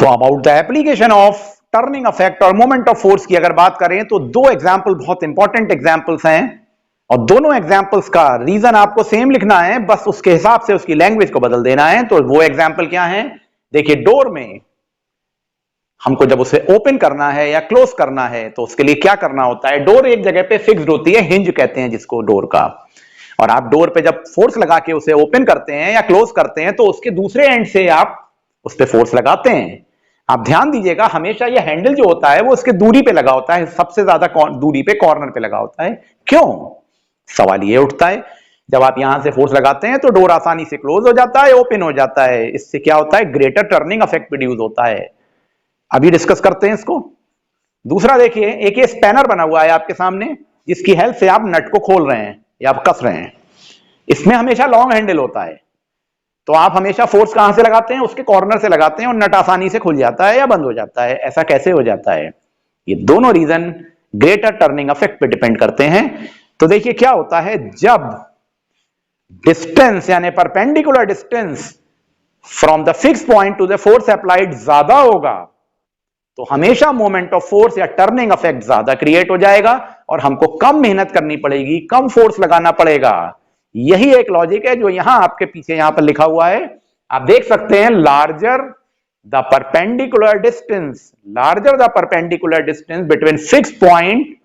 About the application of turning effect और moment of force की अगर बात करें तो दो एग्जाम्पल बहुत इंपॉर्टेंट एग्जाम्पल्स हैं और दोनों एग्जाम्पल्स का रीजन आपको सेम लिखना है, बस उसके हिसाब से उसकी लैंग्वेज को बदल देना है। तो वो एग्जाम्पल क्या है? देखिए, डोर में हमको जब उसे ओपन करना है या क्लोज करना है तो उसके लिए क्या करना होता है? डोर एक जगह पे फिक्स्ड होती है, हिंज कहते हैं जिसको डोर का, और आप डोर पे जब फोर्स लगा के उसे ओपन करते हैं या क्लोज करते हैं तो उसके दूसरे एंड से आप उस पर फोर्स लगाते हैं। आप ध्यान दीजिएगा, हमेशा ये हैंडल जो होता है वो उसके दूरी पे लगा होता है, सबसे ज्यादा दूरी पे, कॉर्नर पे लगा होता है। क्यों? सवाल ये उठता है, जब आप यहां से फोर्स लगाते हैं तो डोर आसानी से क्लोज हो जाता है, ओपन हो जाता है। इससे क्या होता है? ग्रेटर टर्निंग इफेक्ट प्रोड्यूस होता है। अभी डिस्कस करते हैं इसको। दूसरा देखिए, एक ये स्पैनर बना हुआ है आपके सामने, जिसकी हेल्प से आप नट को खोल रहे हैं या आप कस रहे हैं। इसमें हमेशा लॉन्ग हैंडल होता है, तो आप हमेशा फोर्स कहां से लगाते हैं? उसके कॉर्नर से लगाते हैं और नट आसानी से खुल जाता है या बंद हो जाता है। ऐसा कैसे हो जाता है? ये दोनों रीजन ग्रेटर टर्निंग इफेक्ट पे डिपेंड करते हैं। तो देखिए क्या होता है, जब डिस्टेंस यानी perpendicular distance from the fix point to the force applied ज्यादा होगा तो हमेशा मोमेंट ऑफ फोर्स या टर्निंग इफेक्ट ज्यादा क्रिएट हो जाएगा और हमको कम मेहनत करनी पड़ेगी, कम फोर्स लगाना पड़ेगा। यही एक लॉजिक है जो यहां आपके पीछे यहां पर लिखा हुआ है, आप देख सकते हैं। Larger the perpendicular distance, larger the perpendicular distance between fix point,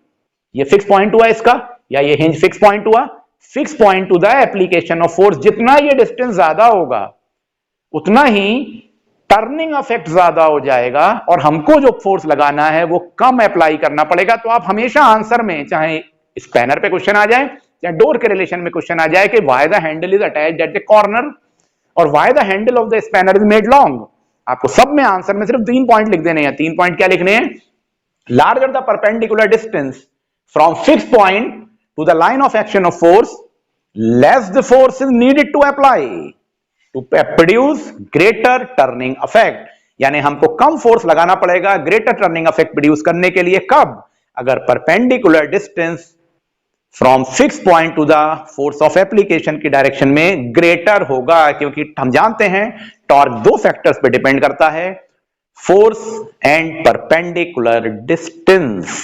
ये फिक्स पॉइंट हुआ इसका, या ये हिंज फिक्स पॉइंट हुआ, fix point to the application of force, जितना ये डिस्टेंस ज्यादा होगा उतना ही टर्निंग इफेक्ट ज्यादा हो जाएगा और हमको जो फोर्स लगाना है वो कम अप्लाई करना पड़ेगा। तो आप हमेशा आंसर में, चाहे स्पैनर पे क्वेश्चन आ जाए या डोर के रिलेशन में क्वेश्चन आ जाए कि why the handle is attached at the corner और why the handle of the spanner is made long, आपको सब में आंसर में सिर्फ 3 पॉइंट लिख देने हैं। 3 पॉइंट क्या लिखने हैं? Larger the perpendicular distance from fix point to the line of action of force, less the force is needed to apply to produce greater turning effect, यानी हमको कम फोर्स लगाना पड़ेगा ग्रेटर टर्निंग इफेक्ट प्रोड्यूस करने के लिए। कब? अगर perpendicular distance from fix point to the force of application की डायरेक्शन में ग्रेटर होगा, क्योंकि हम जानते हैं टॉर्क दो फैक्टर्स पे डिपेंड करता है, फोर्स एंड परपेंडिकुलर डिस्टेंस।